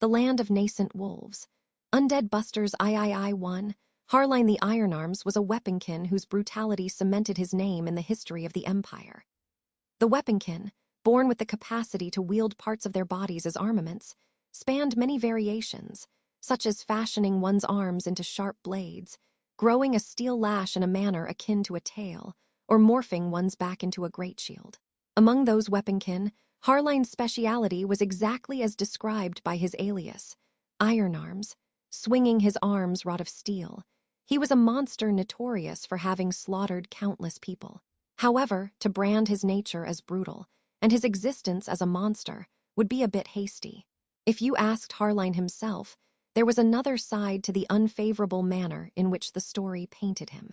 the land of nascent wolves. Undead Busters III-1, Harline the Iron Arms was a weaponkin whose brutality cemented his name in the history of the Empire. The weaponkin, born with the capacity to wield parts of their bodies as armaments, spanned many variations, such as fashioning one's arms into sharp blades, growing a steel lash in a manner akin to a tail, or morphing one's back into a great shield. Among those weaponkin, Harline's speciality was exactly as described by his alias, Iron Arms, swinging his arms wrought of steel. He was a monster notorious for having slaughtered countless people. However, to brand his nature as brutal, and his existence as a monster, would be a bit hasty. If you asked Harline himself, there was another side to the unfavorable manner in which the story painted him.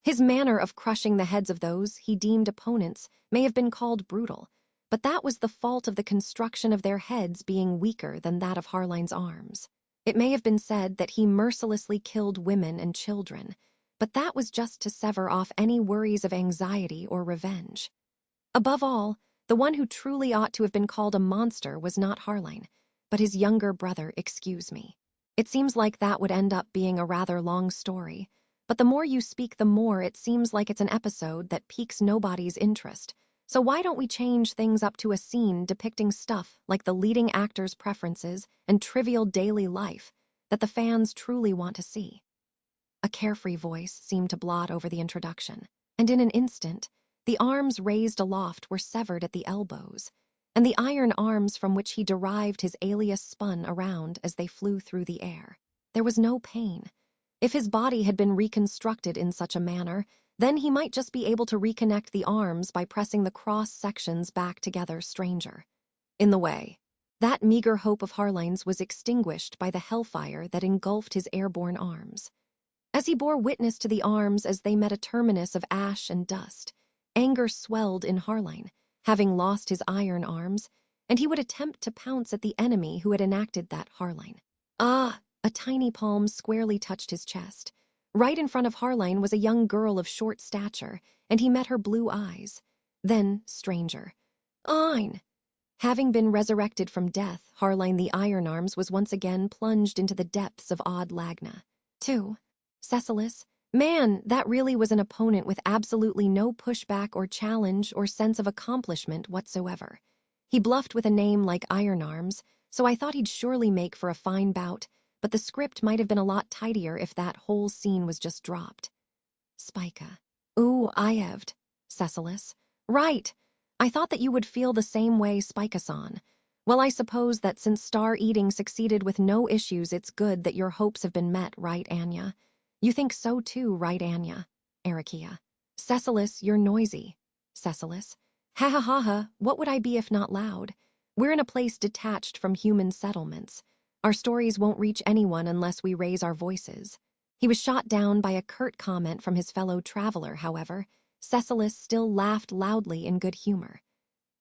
His manner of crushing the heads of those he deemed opponents may have been called brutal, but that was the fault of the construction of their heads being weaker than that of Harline's arms. It may have been said that he mercilessly killed women and children, but that was just to sever off any worries of anxiety or revenge. Above all, the one who truly ought to have been called a monster was not Harline, but his younger brother, excuse me. It seems like that would end up being a rather long story, but the more you speak, the more it seems like it's an episode that piques nobody's interest. So why don't we change things up to a scene depicting stuff like the leading actor's preferences and trivial daily life that the fans truly want to see? A carefree voice seemed to blot over the introduction, and in an instant, the arms raised aloft were severed at the elbows, and the iron arms from which he derived his alias spun around as they flew through the air. There was no pain. If his body had been reconstructed in such a manner, then he might just be able to reconnect the arms by pressing the cross sections back together stranger. In the way, that meager hope of Harline's was extinguished by the hellfire that engulfed his airborne arms. As he bore witness to the arms as they met a terminus of ash and dust, anger swelled in Harline, having lost his iron arms, and he would attempt to pounce at the enemy who had enacted that Harline. Ah! A tiny palm squarely touched his chest. Right in front of Harline was a young girl of short stature, and he met her blue eyes. Then, stranger. Ein! Having been resurrected from death, Harline the Iron Arms was once again plunged into the depths of Odd Lagna. 2. Cecilis. Man, that really was an opponent with absolutely no pushback or challenge or sense of accomplishment whatsoever. He bluffed with a name like Iron Arms, so I thought he'd surely make for a fine bout, but the script might have been a lot tidier if that whole scene was just dropped. Spica. Ooh, Ieved. Cecilis. Right. I thought that you would feel the same way, Spica-san. Well, I suppose that since star eating succeeded with no issues, it's good that your hopes have been met, right, Anya? You think so too, right, Anya? Erikia. Cecilis, you're noisy. Cecilis. Ha ha ha ha, what would I be if not loud? We're in a place detached from human settlements. Our stories won't reach anyone unless we raise our voices. He was shot down by a curt comment from his fellow traveler, however. Cecilis still laughed loudly in good humor.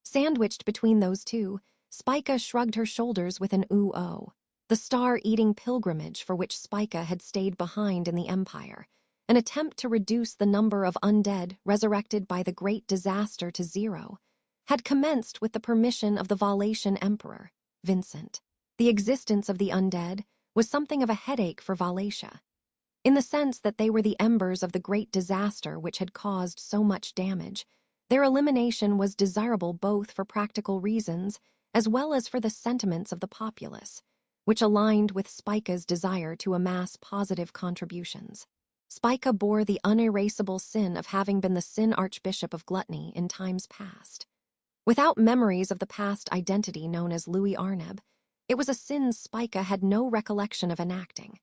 Sandwiched between those two, Spica shrugged her shoulders with an ooh-oh. The star-eating pilgrimage for which Spica had stayed behind in the Empire, an attempt to reduce the number of undead resurrected by the Great Disaster to 0, had commenced with the permission of the Valatian Emperor, Vincent. The existence of the undead was something of a headache for Valatia, in the sense that they were the embers of the great disaster which had caused so much damage. Their elimination was desirable both for practical reasons as well as for the sentiments of the populace, which aligned with Spica's desire to amass positive contributions. Spica bore the unerasable sin of having been the sin archbishop of gluttony in times past. Without memories of the past identity known as Louis Arneb, it was a sin Spica had no recollection of enacting.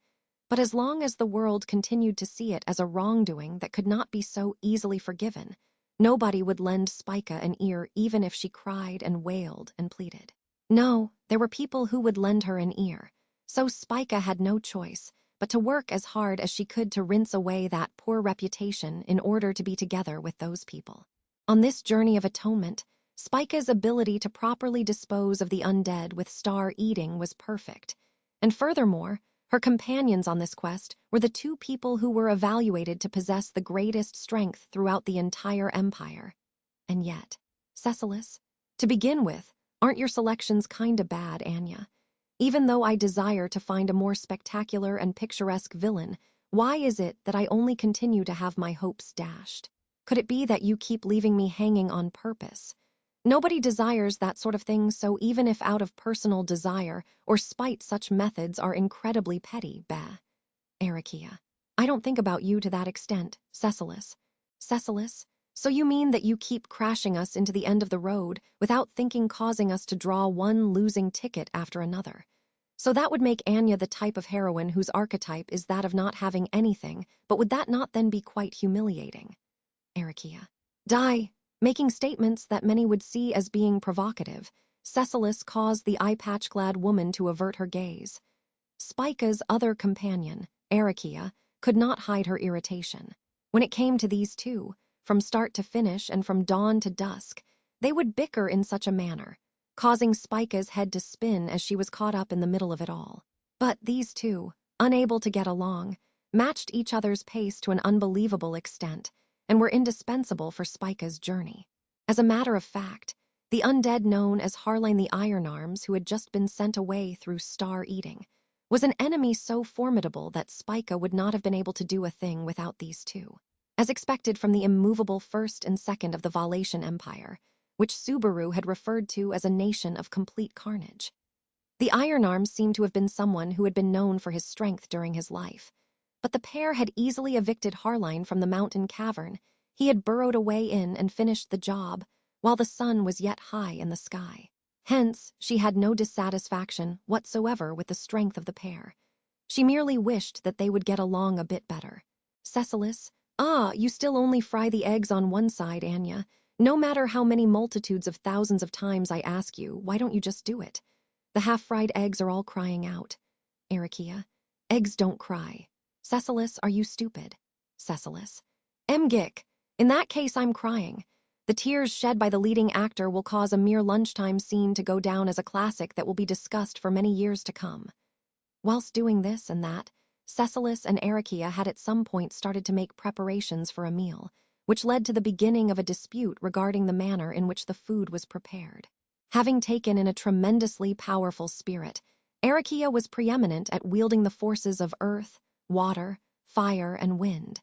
But as long as the world continued to see it as a wrongdoing that could not be so easily forgiven, nobody would lend Spica an ear even if she cried and wailed and pleaded. No, there were people who would lend her an ear, so Spica had no choice but to work as hard as she could to rinse away that poor reputation in order to be together with those people. On this journey of atonement, Spica's ability to properly dispose of the undead with star eating was perfect, and furthermore, her companions on this quest were the two people who were evaluated to possess the greatest strength throughout the entire empire. And yet, Cecilis, to begin with, aren't your selections kinda bad, Anya? Even though I desire to find a more spectacular and picturesque villain, why is it that I only continue to have my hopes dashed? Could it be that you keep leaving me hanging on purpose? Nobody desires that sort of thing, so even if out of personal desire or spite, such methods are incredibly petty, bah. Arikia. I don't think about you to that extent, Cecilis. Cecilis? So you mean that you keep crashing us into the end of the road without thinking, causing us to draw one losing ticket after another? So that would make Anya the type of heroine whose archetype is that of not having anything, but would that not then be quite humiliating? Arikia. Die. Making statements that many would see as being provocative, Cecilis caused the eye-patch-clad woman to avert her gaze. Spika's other companion, Arikia, could not hide her irritation. When it came to these two, from start to finish and from dawn to dusk, they would bicker in such a manner, causing Spika's head to spin as she was caught up in the middle of it all. But these two, unable to get along, matched each other's pace to an unbelievable extent, and were indispensable for Spika's journey. As a matter of fact, the undead known as Harline the Iron Arms, who had just been sent away through star eating, was an enemy so formidable that Spika would not have been able to do a thing without these two. As expected from the immovable first and second of the Valatian Empire, which Subaru had referred to as a nation of complete carnage. The Iron Arms seemed to have been someone who had been known for his strength during his life, but the pair had easily evicted Harline from the mountain cavern. He had burrowed away in and finished the job, while the sun was yet high in the sky. Hence, she had no dissatisfaction whatsoever with the strength of the pair. She merely wished that they would get along a bit better. Cecilis, you still only fry the eggs on one side, Anya. No matter how many multitudes of thousands of times I ask you, why don't you just do it? The half-fried eggs are all crying out. Arikia. Eggs don't cry. Cecilis, are you stupid? Cecilis. Mgik. In that case, I'm crying. The tears shed by the leading actor will cause a mere lunchtime scene to go down as a classic that will be discussed for many years to come. Whilst doing this and that, Cecilis and Arikia had at some point started to make preparations for a meal, which led to the beginning of a dispute regarding the manner in which the food was prepared. Having taken in a tremendously powerful spirit, Arikia was preeminent at wielding the forces of earth, water, fire, and wind.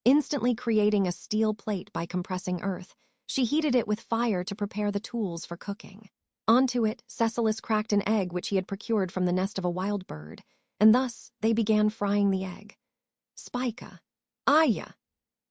Instantly creating a steel plate by compressing earth, she heated it with fire to prepare the tools for cooking. Onto it, Cecilis cracked an egg which he had procured from the nest of a wild bird, and thus they began frying the egg. Spika. Aya.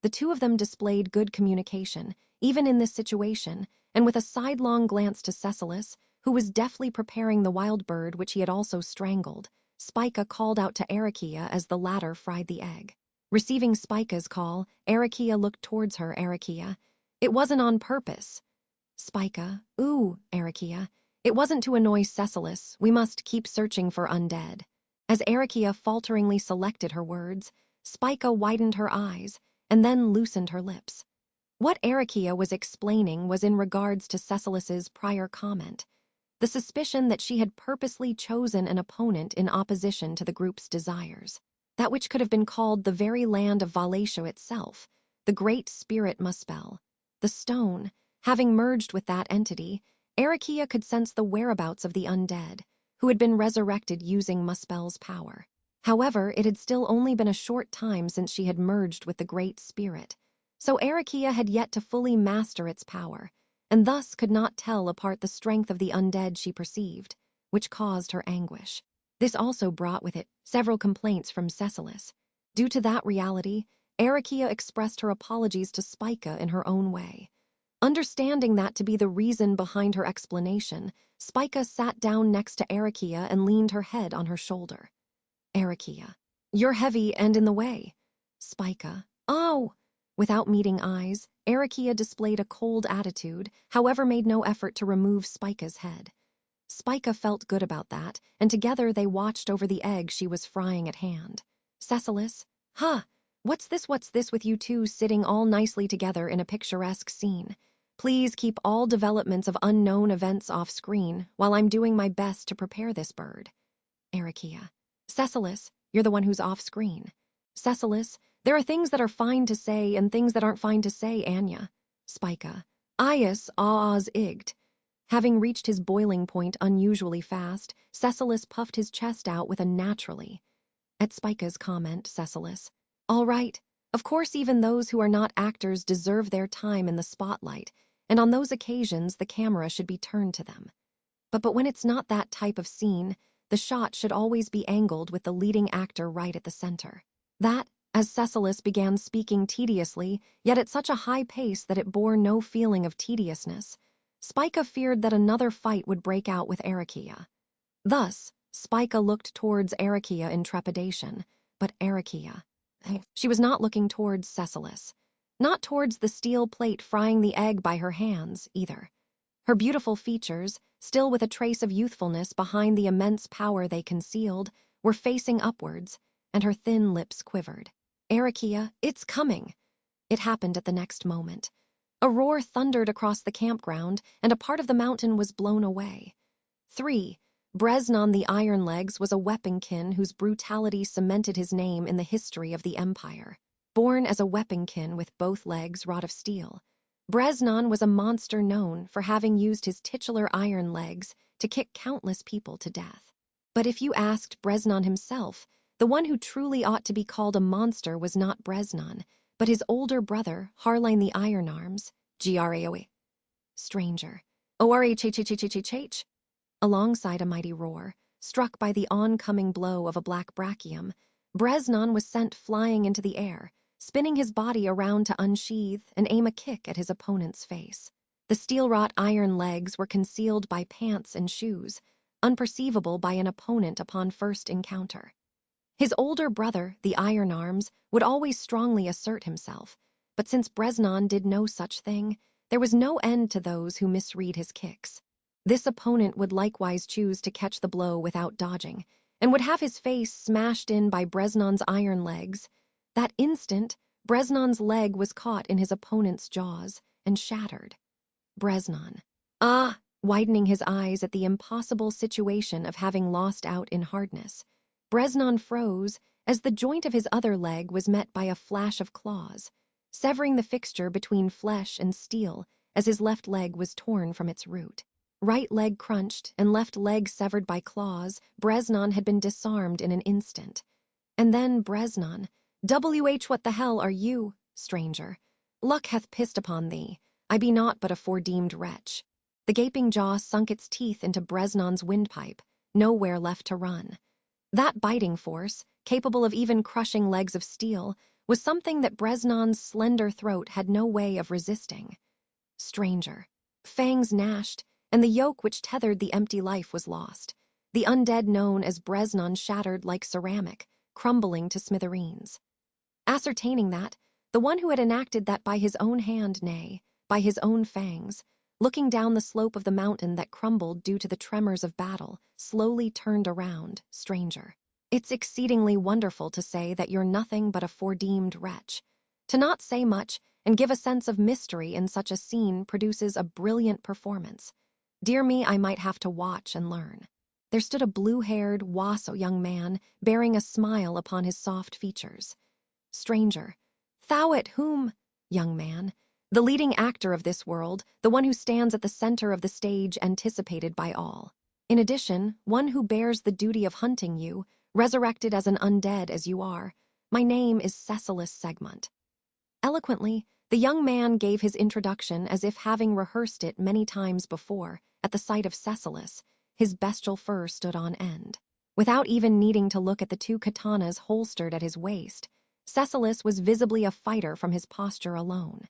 The two of them displayed good communication, even in this situation, and with a sidelong glance to Cecilis, who was deftly preparing the wild bird which he had also strangled, Spika called out to Arikia as the latter fried the egg. Receiving Spika's call, Arikia looked towards her. Arikia. It wasn't on purpose. Spika. Ooh, Arikia. It wasn't to annoy Cecilis. We must keep searching for undead. As Arikia falteringly selected her words, Spika widened her eyes and then loosened her lips. What Arikia was explaining was in regards to Cecilis's prior comment, the suspicion that she had purposely chosen an opponent in opposition to the group's desires. That which could have been called the very land of Valatia itself, the great spirit Muspel. The stone, having merged with that entity, Arikia could sense the whereabouts of the undead, who had been resurrected using Muspel's power. However, it had still only been a short time since she had merged with the great spirit, so Arikia had yet to fully master its power, and thus could not tell apart the strength of the undead she perceived, which caused her anguish. This also brought with it several complaints from Cecilis. Due to that reality, Arikia expressed her apologies to Spika in her own way. Understanding that to be the reason behind her explanation, Spika sat down next to Arikia and leaned her head on her shoulder. Arikia. You're heavy and in the way. Spika. Oh! Without meeting eyes, Arikia displayed a cold attitude, however made no effort to remove Spika's head. Spika felt good about that, and together they watched over the egg she was frying at hand. Cecilis. What's this with you two sitting all nicely together in a picturesque scene? Please keep all developments of unknown events off screen while I'm doing my best to prepare this bird. Arikia. Cecilis, you're the one who's off screen. Cecilis, there are things that are fine to say and things that aren't fine to say, Anya. Spika. Ias ahs igt. Having reached his boiling point unusually fast, Cecilus puffed his chest out with a naturally. At Spica's comment, Cecilus, "All right, of course even those who are not actors deserve their time in the spotlight, and on those occasions the camera should be turned to them. But when it's not that type of scene, the shot should always be angled with the leading actor right at the center." That, as Cecilus began speaking tediously, yet at such a high pace that it bore no feeling of tediousness, Spica feared that another fight would break out with Erikia. Thus, Spica looked towards Erikia in trepidation, but Erikia. She was not looking towards Cecilus, not towards the steel plate frying the egg by her hands, either. Her beautiful features, still with a trace of youthfulness behind the immense power they concealed, were facing upwards, and her thin lips quivered. "Erikia, it's coming!" It happened at the next moment. A roar thundered across the campground, and a part of the mountain was blown away. 3. Bresnan the Ironlegs was a weaponkin whose brutality cemented his name in the history of the Empire. Born as a weaponkin with both legs wrought of steel, Bresnan was a monster known for having used his titular iron legs to kick countless people to death. But if you asked Bresnan himself, the one who truly ought to be called a monster was not Bresnan, but his older brother, Harline the Iron Arms, Graoe. Stranger. Orhhhhh. Alongside a mighty roar, struck by the oncoming blow of a black brachium, Bresnan was sent flying into the air, spinning his body around to unsheath and aim a kick at his opponent's face. The steel-wrought iron legs were concealed by pants and shoes, unperceivable by an opponent upon first encounter. His older brother, the Iron Arms, would always strongly assert himself, but since Bresnan did no such thing, there was no end to those who misread his kicks. This opponent would likewise choose to catch the blow without dodging, and would have his face smashed in by Bresnan's iron legs. That instant, Bresnan's leg was caught in his opponent's jaws and shattered. Bresnan, widening his eyes at the impossible situation of having lost out in hardness, Bresnan froze as the joint of his other leg was met by a flash of claws, severing the fixture between flesh and steel as his left leg was torn from its root. Right leg crunched and left leg severed by claws, Bresnan had been disarmed in an instant. And then Bresnan, what the hell are you, stranger? Luck hath pissed upon thee. I be naught but a foredeemed wretch. The gaping jaw sunk its teeth into Bresnan's windpipe, nowhere left to run. That biting force, capable of even crushing legs of steel, was something that Bresnan's slender throat had no way of resisting. Stranger. Fangs gnashed, and the yoke which tethered the empty life was lost. The undead known as Bresnan shattered like ceramic, crumbling to smithereens. Ascertaining that, the one who had enacted that by his own hand, nay, by his own fangs, looking down the slope of the mountain that crumbled due to the tremors of battle, slowly turned around, stranger. It's exceedingly wonderful to say that you're nothing but a foredeemed wretch. To not say much and give a sense of mystery in such a scene produces a brilliant performance. Dear me, I might have to watch and learn. There stood a blue-haired, wasso young man, bearing a smile upon his soft features. Stranger. Thou at whom? Young man. The leading actor of this world, the one who stands at the center of the stage anticipated by all. In addition, one who bears the duty of hunting you, resurrected as an undead as you are. My name is Cecilus Segmont. Eloquently, the young man gave his introduction as if having rehearsed it many times before. At the sight of Cecilus, his bestial fur stood on end. Without even needing to look at the two katanas holstered at his waist, Cecilus was visibly a fighter from his posture alone.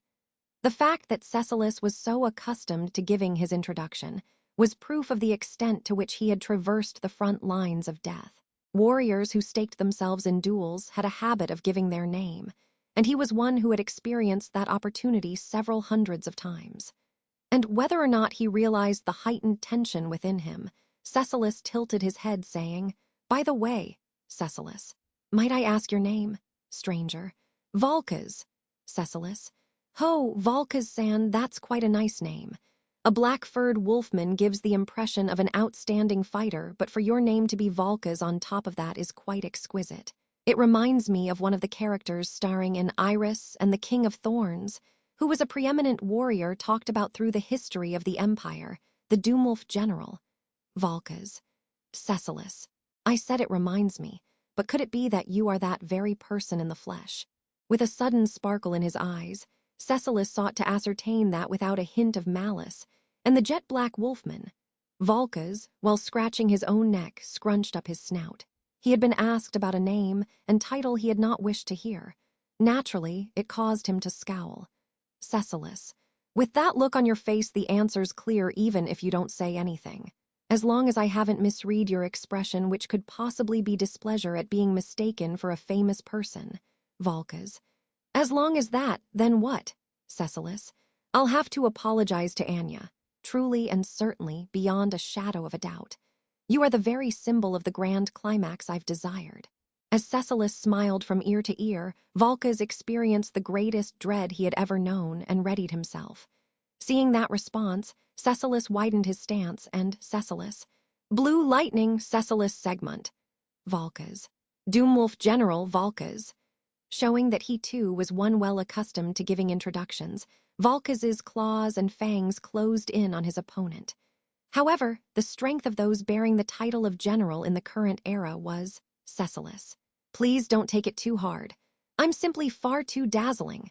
The fact that Cecilus was so accustomed to giving his introduction was proof of the extent to which he had traversed the front lines of death. Warriors who staked themselves in duels had a habit of giving their name, and he was one who had experienced that opportunity several hundreds of times. And whether or not he realized the heightened tension within him, Cecilus tilted his head, saying, "By the way, Cecilus, might I ask your name, stranger?" "Valkas, Cecilus." "Ho, Valkas-san, that's quite a nice name. A black-furred wolfman gives the impression of an outstanding fighter, but for your name to be Valkas on top of that is quite exquisite. It reminds me of one of the characters starring in Iris and the King of Thorns, who was a preeminent warrior talked about through the history of the Empire, The Doomwolf General. Valkes. Cecilus. I said it reminds me, but could it be that you are that very person in the flesh? With a sudden sparkle in his eyes, Cecilus sought to ascertain that without a hint of malice, and the jet-black wolfman. Valkes, while scratching his own neck, scrunched up his snout. He had been asked about a name and title he had not wished to hear. Naturally, it caused him to scowl. Cecilus. With that look on your face, the answer's clear even if you don't say anything. As long as I haven't misread your expression, which could possibly be displeasure at being mistaken for a famous person. Valkes. As long as that, then what? Cecilus. I'll have to apologize to Anya. Truly and certainly, beyond a shadow of a doubt. You are the very symbol of the grand climax I've desired. As Cecilus smiled from ear to ear, Valkes experienced the greatest dread he had ever known and readied himself. Seeing that response, Cecilus widened his stance and Cecilus. Blue Lightning Cecilus Segmont. Valkes. Doomwolf General Valkes. Showing that he too was one well accustomed to giving introductions, Valkes's claws and fangs closed in on his opponent. However, the strength of those bearing the title of general in the current era was Cecilus. Please don't take it too hard. I'm simply far too dazzling.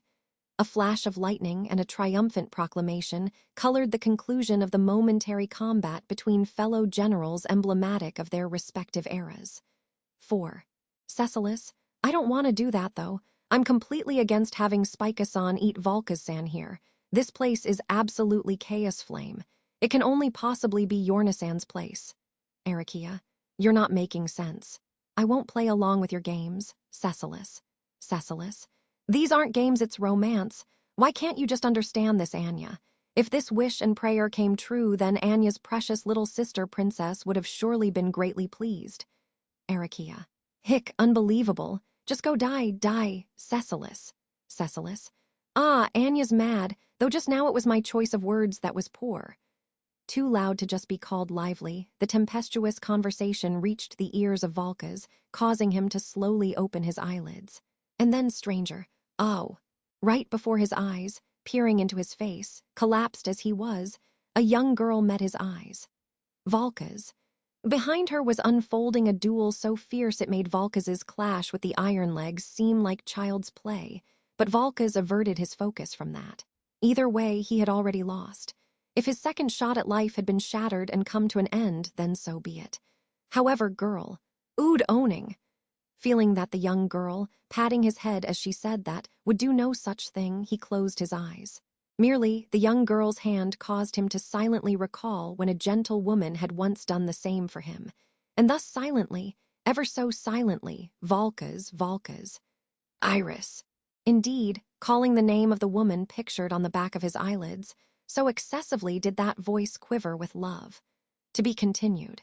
A flash of lightning and a triumphant proclamation colored the conclusion of the momentary combat between fellow generals emblematic of their respective eras. 4. Cecilus, I don't want to do that, though. I'm completely against having Spike-a-san eat Valkes-san here. This place is absolutely chaos flame. It can only possibly be Yornasan's place. Arakia, you're not making sense. I won't play along with your games. Cecilus. Cecilus. These aren't games, it's romance. Why can't you just understand this, Anya? If this wish and prayer came true, then Anya's precious little sister princess would have surely been greatly pleased. Arakia. Hick, unbelievable. Just go die, Cecilus. Cecilus. Ah, Anya's mad, though just now it was my choice of words that was poor. Too loud to just be called lively, the tempestuous conversation reached the ears of Valkes, causing him to slowly open his eyelids. And then, stranger, oh, right before his eyes, peering into his face, collapsed as he was, a young girl met his eyes. Valkes. Behind her was unfolding a duel so fierce it made Valkes's clash with the Iron Legs seem like child's play, but Valkes averted his focus from that. Either way, he had already lost. If his second shot at life had been shattered and come to an end, then so be it. However, girl, ood owning. Feeling that the young girl, patting his head as she said that, would do no such thing, he closed his eyes. Merely, the young girl's hand caused him to silently recall when a gentle woman had once done the same for him. And thus silently, ever so silently, Valkes. Iris. Indeed, calling the name of the woman pictured on the back of his eyelids, so excessively did that voice quiver with love. To be continued.